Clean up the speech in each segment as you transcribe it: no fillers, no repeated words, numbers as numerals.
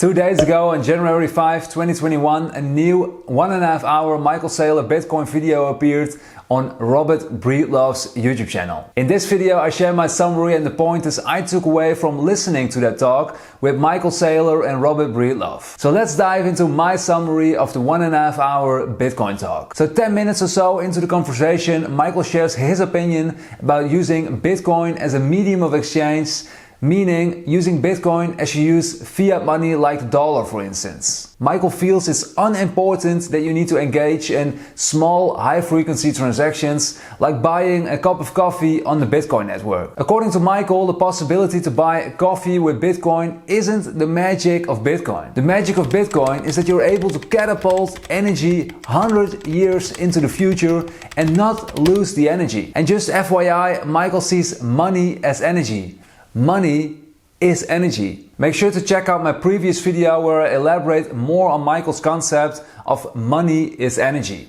2 days ago, on January 5, 2021, a new 1.5 hour Michael Saylor Bitcoin video appeared on Robert Breedlove's YouTube channel. In this video, I share my summary and the pointers I took away from listening to that talk with Michael Saylor and Robert Breedlove. So let's dive into my summary of the 1.5 hour Bitcoin talk. So 10 minutes or so into the conversation, Michael shares his opinion about using Bitcoin as a medium of exchange, meaning using Bitcoin as you use fiat money like the dollar, for instance. Michael feels it's unimportant that you need to engage in small, high-frequency transactions like buying a cup of coffee on the Bitcoin network. According to Michael, the possibility to buy coffee with Bitcoin isn't the magic of Bitcoin. The magic of Bitcoin is that you're able to catapult energy 100 years into the future and not lose the energy. And just FYI, Michael sees money as energy. Money is energy. Make sure to check out my previous video where I elaborate more on Michael's concept of money is energy.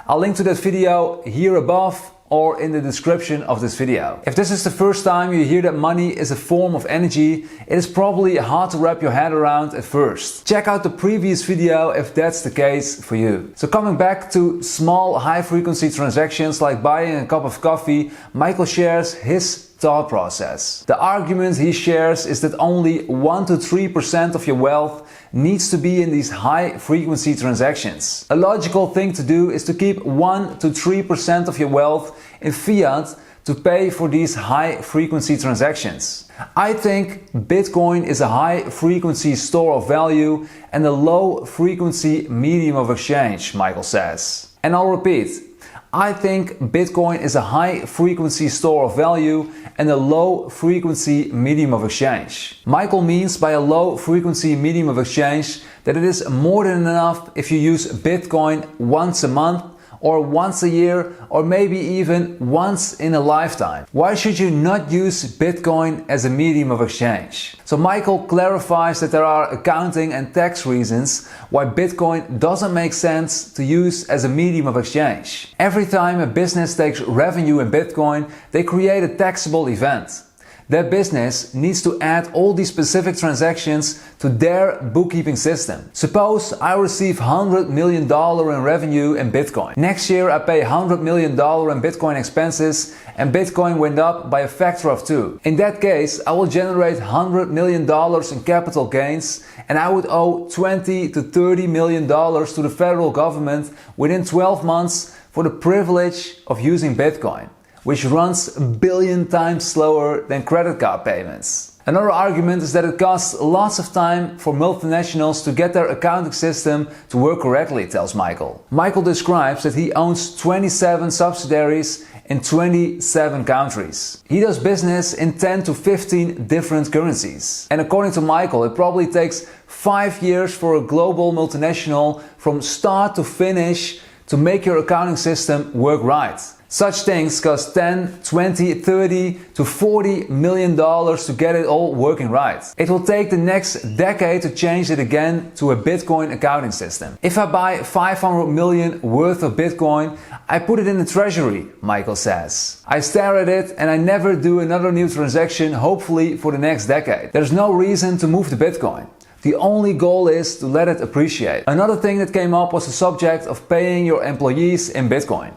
I'll link to that video here above or in the description of this video. If this is the first time you hear that money is a form of energy, it is probably hard to wrap your head around at first. Check out the previous video if that's the case for you. So coming back to small high-frequency transactions like buying a cup of coffee, Michael shares his thought process. The argument he shares is that only 1 to 3% of your wealth needs to be in these high frequency transactions. A logical thing to do is to keep 1 to 3% of your wealth in fiat to pay for these high frequency transactions. I think Bitcoin is a high frequency store of value and a low frequency medium of exchange, Michael says. And I'll repeat, I think Bitcoin is a high frequency store of value and a low frequency medium of exchange. Michael means by a low frequency medium of exchange that it is more than enough if you use Bitcoin once a month or once a year or maybe even once in a lifetime. Why should you not use Bitcoin as a medium of exchange? So Michael clarifies that there are accounting and tax reasons why Bitcoin doesn't make sense to use as a medium of exchange. Every time a business takes revenue in Bitcoin, they create a taxable event. That business needs to add all these specific transactions to their bookkeeping system. Suppose I receive $100 million in revenue in Bitcoin. Next year I pay $100 million in Bitcoin expenses and Bitcoin went up by a factor of 2. In that case, I will generate $100 million in capital gains and I would owe $20 to $30 million to the federal government within 12 months for the privilege of using Bitcoin, which runs a billion times slower than credit card payments. Another argument is that it costs lots of time for multinationals to get their accounting system to work correctly, tells Michael. Michael describes that he owns 27 subsidiaries in 27 countries. He does business in 10 to 15 different currencies. And according to Michael, it probably takes 5 years for a global multinational from start to finish to make your accounting system work right. Such things cost 10, 20, 30 to 40 million dollars to get it all working right. It will take the next decade to change it again to a Bitcoin accounting system. If I buy 500 million worth of Bitcoin, I put it in the treasury, Michael says. I stare at it and I never do another new transaction, hopefully for the next decade. There's no reason to move the Bitcoin. The only goal is to let it appreciate. Another thing that came up was the subject of paying your employees in Bitcoin.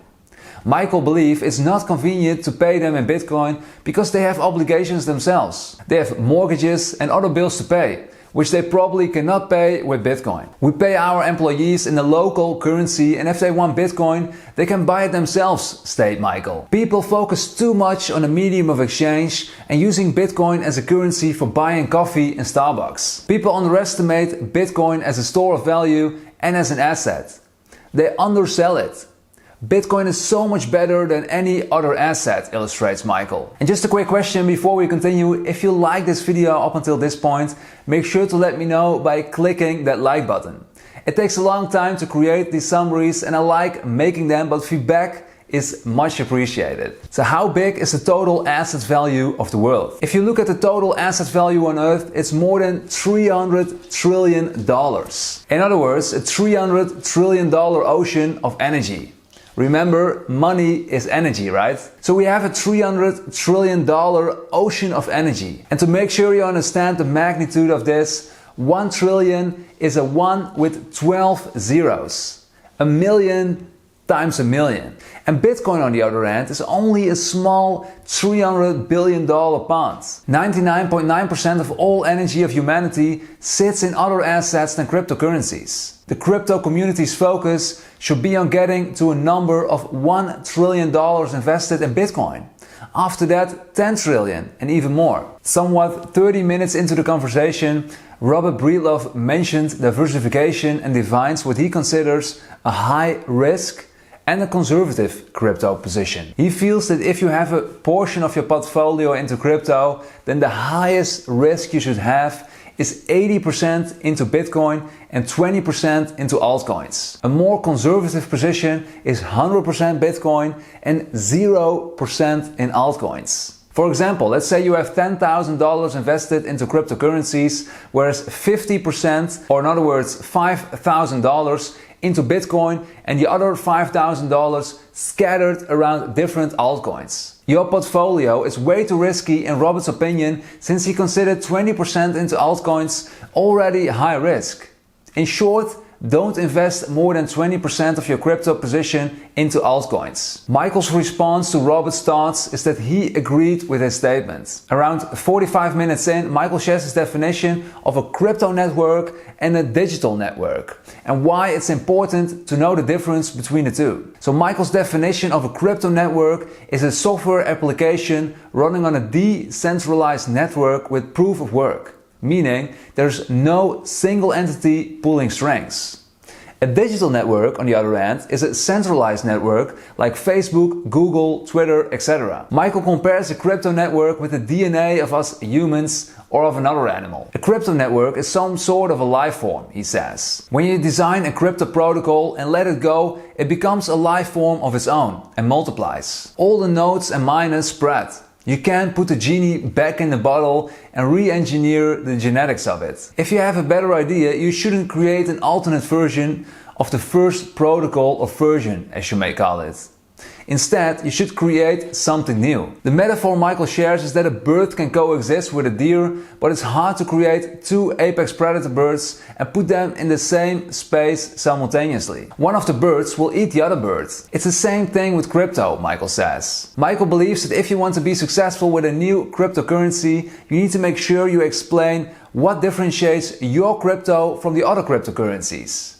Michael believes it's not convenient to pay them in Bitcoin because they have obligations themselves. They have mortgages and other bills to pay, which they probably cannot pay with Bitcoin. We pay our employees in the local currency and if they want Bitcoin, they can buy it themselves, state Michael. People focus too much on a medium of exchange and using Bitcoin as a currency for buying coffee in Starbucks. People underestimate Bitcoin as a store of value and as an asset. They undersell it. Bitcoin is so much better than any other asset, illustrates Michael. And just a quick question before we continue. If you like this video up until this point, make sure to let me know by clicking that like button. It takes a long time to create these summaries and I like making them, but feedback is much appreciated. So how big is the total asset value of the world? If you look at the total asset value on Earth, it's more than $300 trillion. In other words, a $300 trillion ocean of energy. Remember, money is energy, right? So we have a $300 trillion ocean of energy. And to make sure you understand the magnitude of this, 1 trillion is a 1 with 12 zeros. A million times a million. And Bitcoin, on the other hand, is only a small $300 billion pond. 99.9% of all energy of humanity sits in other assets than cryptocurrencies. The crypto community's focus should be on getting to a number of $1 trillion invested in Bitcoin. After that, 10 trillion and even more. Somewhat 30 minutes into the conversation, Robert Breedlove mentioned diversification and defines what he considers a high risk and a conservative crypto position. He feels that if you have a portion of your portfolio into crypto, then the highest risk you should have is 80% into Bitcoin and 20% into altcoins. A more conservative position is 100% Bitcoin and 0% in altcoins. For example, let's say you have $10,000 invested into cryptocurrencies, whereas 50%, or in other words $5,000, into Bitcoin and the other $5,000 scattered around different altcoins. Your portfolio is way too risky in Robert's opinion, since he considered 20% into altcoins already high risk. In short, don't invest more than 20% of your crypto position into altcoins. Michael's response to Robert's thoughts is that he agreed with his statement. Around 45 minutes in, Michael shares his definition of a crypto network and a digital network, and why it's important to know the difference between the two. So Michael's definition of a crypto network is a software application running on a decentralized network with proof of work, meaning there's no single entity pulling strings. A digital network, on the other hand, is a centralized network like Facebook, Google, Twitter, etc. Michael compares a crypto network with the DNA of us humans or of another animal. A crypto network is some sort of a life form, he says. When you design a crypto protocol and let it go, it becomes a life form of its own and multiplies. All the nodes and miners spread. You can't put the genie back in the bottle and re-engineer the genetics of it. If you have a better idea, you shouldn't create an alternate version of the first protocol or version, as you may call it. Instead, you should create something new. The metaphor Michael shares is that a bird can coexist with a deer, but it's hard to create two apex predator birds and put them in the same space simultaneously. One of the birds will eat the other bird. It's the same thing with crypto, Michael says. Michael believes that if you want to be successful with a new cryptocurrency, you need to make sure you explain what differentiates your crypto from the other cryptocurrencies.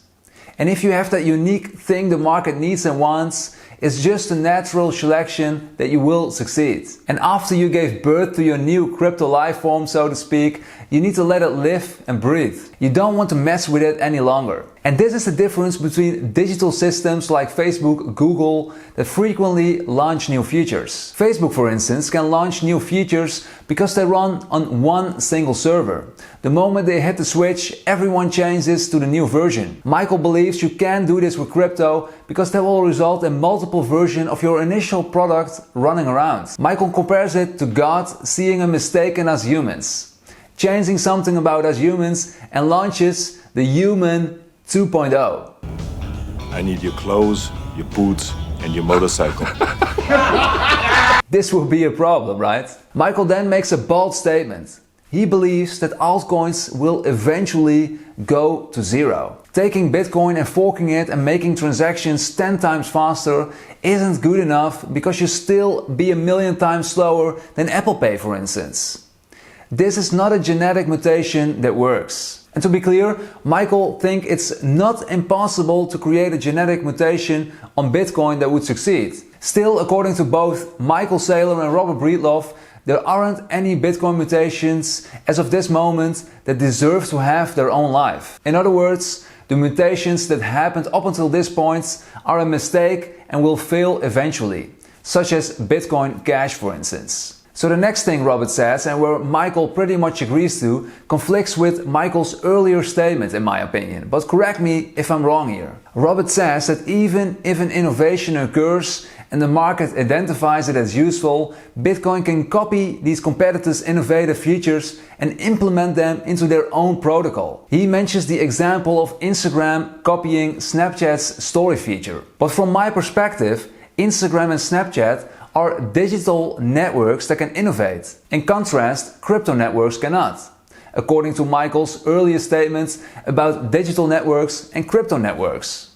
And if you have that unique thing the market needs and wants, it's just a natural selection that you will succeed. And after you gave birth to your new crypto life form, so to speak, you need to let it live and breathe. You don't want to mess with it any longer. And this is the difference between digital systems like Facebook, Google, that frequently launch new features. Facebook, for instance, can launch new features because they run on one single server. The moment they hit the switch, everyone changes to the new version. Michael believes you can't do this with crypto because that will result in multiple versions of your initial product running around. Michael compares it to God seeing a mistake in us humans, changing something about us humans, and launches the human 2.0. I need your clothes, your boots, and your motorcycle. This will be a problem, right? Michael then makes a bold statement. He believes that altcoins will eventually go to zero. Taking Bitcoin and forking it and making transactions 10 times faster isn't good enough because you'll still be a million times slower than Apple Pay, for instance. This is not a genetic mutation that works. And to be clear, Michael thinks it's not impossible to create a genetic mutation on Bitcoin that would succeed. Still, according to both Michael Saylor and Robert Breedlove, there aren't any Bitcoin mutations as of this moment that deserve to have their own life. In other words, the mutations that happened up until this point are a mistake and will fail eventually, such as Bitcoin Cash, for instance. So the next thing Robert says, and where Michael pretty much agrees to, conflicts with Michael's earlier statement in my opinion, but correct me if I'm wrong here. Robert says that even if an innovation occurs and the market identifies it as useful, Bitcoin can copy these competitors' innovative features and implement them into their own protocol. He mentions the example of Instagram copying Snapchat's story feature. But from my perspective, Instagram and Snapchat are digital networks that can innovate. In contrast, crypto networks cannot. according to Michael's earlier statements about digital networks and crypto networks.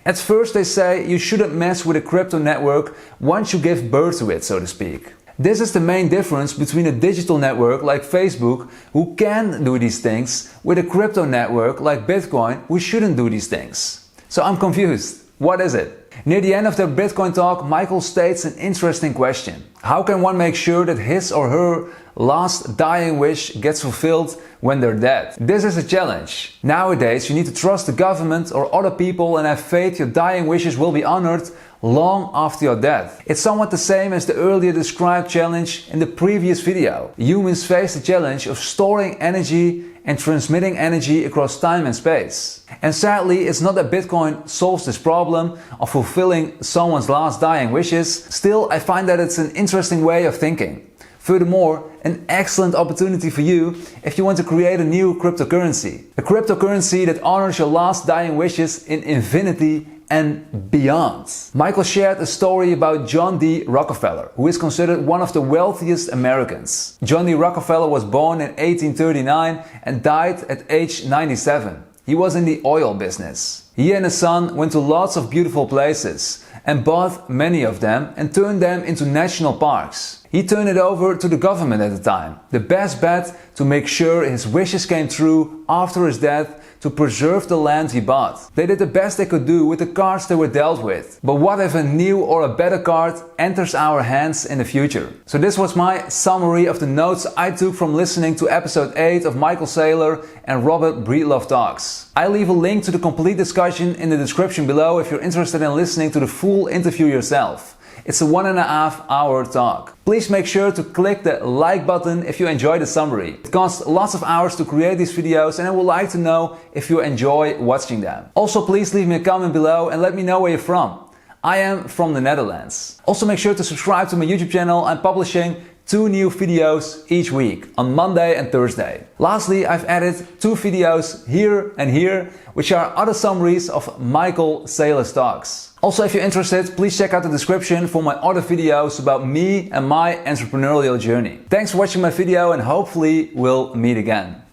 At first they say you shouldn't mess with a crypto network once you give birth to it, so to speak. This is the main difference between a digital network like Facebook, who can do these things, with a crypto network like Bitcoin, who shouldn't do these things. So I'm confused. What is it? Near the end of their Bitcoin talk, Michael states an interesting question. How can one make sure that his or her last dying wish gets fulfilled when they're dead? This is a challenge. Nowadays you need to trust the government or other people and have faith your dying wishes will be honored long after your death. It's somewhat the same as the earlier described challenge in the previous video. Humans face the challenge of storing energy and transmitting energy across time and space. And sadly, it's not that Bitcoin solves this problem of fulfilling someone's last dying wishes. Still, I find that it's an interesting way of thinking. Furthermore, an excellent opportunity for you if you want to create a new cryptocurrency. A cryptocurrency that honors your last dying wishes in infinity and beyond. Michael shared a story about John D Rockefeller, who is considered one of the wealthiest Americans. John D Rockefeller was born in 1839 and died at age 97. He was in the oil business. He and his son went to lots of beautiful places and bought many of them and turned them into national parks. He turned it over to the government at the time, the best bet to make sure his wishes came true after his death, to preserve the land he bought. They did the best they could do with the cards they were dealt with. But what if a new or a better card enters our hands in the future? So this was my summary of the notes I took from listening to episode 8 of Michael Saylor and Robert Breedlove talks. I leave a link to the complete discussion in the description below if you're interested in listening to the full interview yourself. It's a 1.5 hour talk. Please make sure to click the like button if you enjoy the summary. It costs lots of hours to create these videos and I would like to know if you enjoy watching them. Also, please leave me a comment below and let me know where you're from. I am from the Netherlands. Also, make sure to subscribe to my YouTube channel. I'm publishing 2 new videos each week on Monday and Thursday. Lastly, I've added 2 videos here and here, which are other summaries of Michael Saylor's talks. Also, if you're interested, please check out the description for my other videos about me and my entrepreneurial journey. Thanks for watching my video and hopefully we'll meet again.